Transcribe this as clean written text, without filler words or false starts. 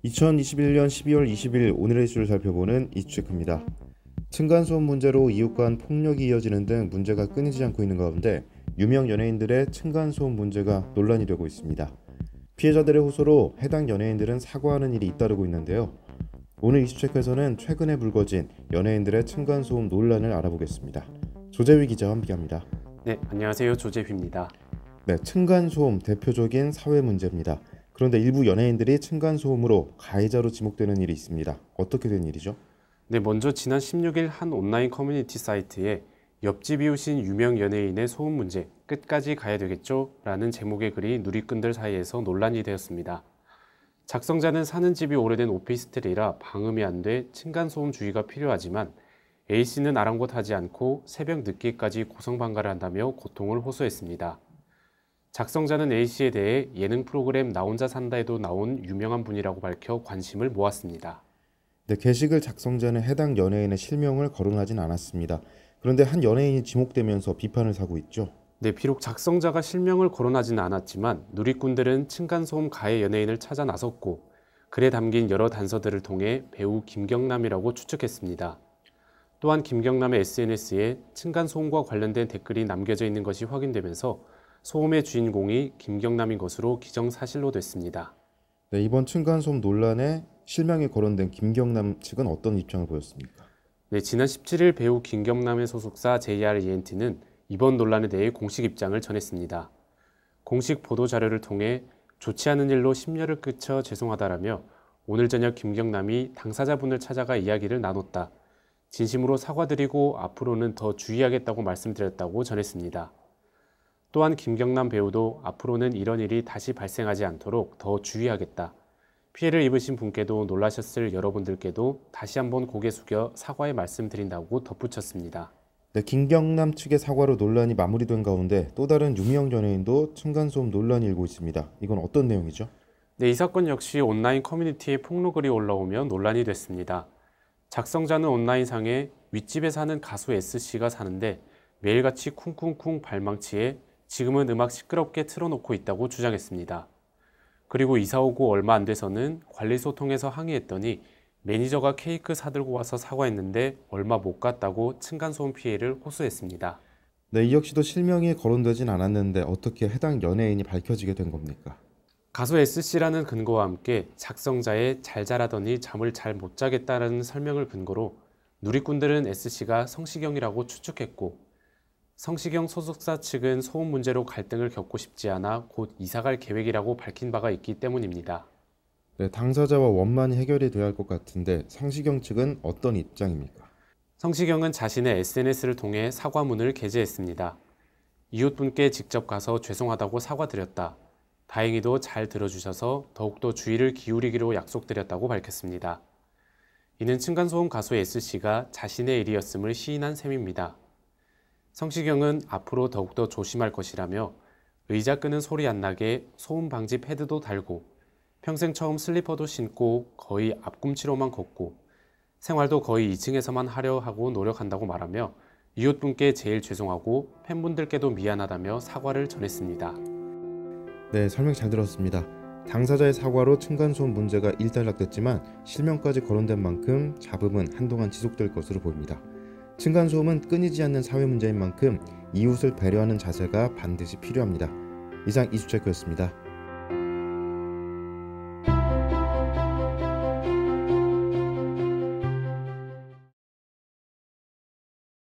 (2021년 12월 20일) 오늘의 이슈를 살펴보는 이슈체크입니다. 층간소음 문제로 이웃 간 폭력이 이어지는 등 문제가 끊이지 않고 있는 가운데 유명 연예인들의 층간소음 문제가 논란이 되고 있습니다. 피해자들의 호소로 해당 연예인들은 사과하는 일이 잇따르고 있는데요. 오늘 이슈체크에서는 최근에 불거진 연예인들의 층간소음 논란을 알아보겠습니다. 조재휘 기자와 함께합니다. 네, 안녕하세요. 조재휘입니다. 네, 층간소음 대표적인 사회 문제입니다. 그런데 일부 연예인들이 층간소음으로 가해자로 지목되는 일이 있습니다. 어떻게 된 일이죠? 네, 먼저 지난 16일 한 온라인 커뮤니티 사이트에 옆집 이웃인 유명 연예인의 소음 문제 끝까지 가야 되겠죠? 라는 제목의 글이 누리꾼들 사이에서 논란이 되었습니다. 작성자는 사는 집이 오래된 오피스텔이라 방음이 안 돼 층간소음 주의가 필요하지만 A씨는 아랑곳하지 않고 새벽 늦게까지 고성방가를 한다며 고통을 호소했습니다. 작성자는 A씨에 대해 예능 프로그램 나 혼자 산다에도 나온 유명한 분이라고 밝혀 관심을 모았습니다. 네, 게시글 작성자는 해당 연예인의 실명을 거론하진 않았습니다. 그런데 한 연예인이 지목되면서 비판을 사고 있죠. 네, 비록 작성자가 실명을 거론하지는 않았지만 누리꾼들은 층간소음 가해 연예인을 찾아 나섰고 글에 담긴 여러 단서들을 통해 배우 김경남이라고 추측했습니다. 또한 김경남의 SNS에 층간소음과 관련된 댓글이 남겨져 있는 것이 확인되면서 소음의 주인공이 김경남인 것으로 기정사실로 됐습니다. 네, 이번 층간소음 논란에 실명이 거론된 김경남 측은 어떤 입장을 보였습니까? 네, 지난 17일 배우 김경남의 소속사 JRENT는 이번 논란에 대해 공식 입장을 전했습니다. 공식 보도자료를 통해 좋지 않은 일로 심려를 끼쳐 죄송하다라며 오늘 저녁 김경남이 당사자분을 찾아가 이야기를 나눴다. 진심으로 사과드리고 앞으로는 더 주의하겠다고 말씀드렸다고 전했습니다. 또한 김경남 배우도 앞으로는 이런 일이 다시 발생하지 않도록 더 주의하겠다. 피해를 입으신 분께도 놀라셨을 여러분들께도 다시 한번 고개 숙여 사과의 말씀드린다고 덧붙였습니다. 네, 김경남 측의 사과로 논란이 마무리된 가운데 또 다른 유명 연예인도 층간소음 논란이 일고 있습니다. 이건 어떤 내용이죠? 네, 이 사건 역시 온라인 커뮤니티에 폭로글이 올라오며 논란이 됐습니다. 작성자는 온라인상에 윗집에 사는 가수 S씨가 사는데 매일같이 쿵쿵쿵 발망치에 지금은 음악 시끄럽게 틀어놓고 있다고 주장했습니다. 그리고 이사 오고 얼마 안 돼서는 관리소 통해서 항의했더니 매니저가 케이크 사들고 와서 사과했는데 얼마 못 갔다고 층간소음 피해를 호소했습니다. 네, 이 역시도 실명이 거론되진 않았는데 어떻게 해당 연예인이 밝혀지게 된 겁니까? 가수 S씨라는 근거와 함께 작성자의 잘 자라더니 잠을 잘 못 자겠다라는 설명을 근거로 누리꾼들은 S씨가 성시경이라고 추측했고 성시경 소속사 측은 소음 문제로 갈등을 겪고 싶지 않아 곧 이사갈 계획이라고 밝힌 바가 있기 때문입니다. 네, 당사자와 원만히 해결이 돼야 할 것 같은데 성시경 측은 어떤 입장입니까? 성시경은 자신의 SNS를 통해 사과문을 게재했습니다. 이웃분께 직접 가서 죄송하다고 사과드렸다. 다행히도 잘 들어주셔서 더욱더 주의를 기울이기로 약속드렸다고 밝혔습니다. 이는 층간소음 가수 S씨가 자신의 일이었음을 시인한 셈입니다. 성시경은 앞으로 더욱더 조심할 것이라며 의자 끄는 소리 안 나게 소음 방지 패드도 달고 평생 처음 슬리퍼도 신고 거의 앞꿈치로만 걷고 생활도 거의 2층에서만 하려 하고 노력한다고 말하며 이웃분께 제일 죄송하고 팬분들께도 미안하다며 사과를 전했습니다. 네, 설명 잘 들었습니다. 당사자의 사과로 층간소음 문제가 일단락됐지만 실명까지 거론된 만큼 잡음은 한동안 지속될 것으로 보입니다. 층간소음은 끊이지 않는 사회 문제인 만큼 이웃을 배려하는 자세가 반드시 필요합니다. 이상 이슈체크였습니다.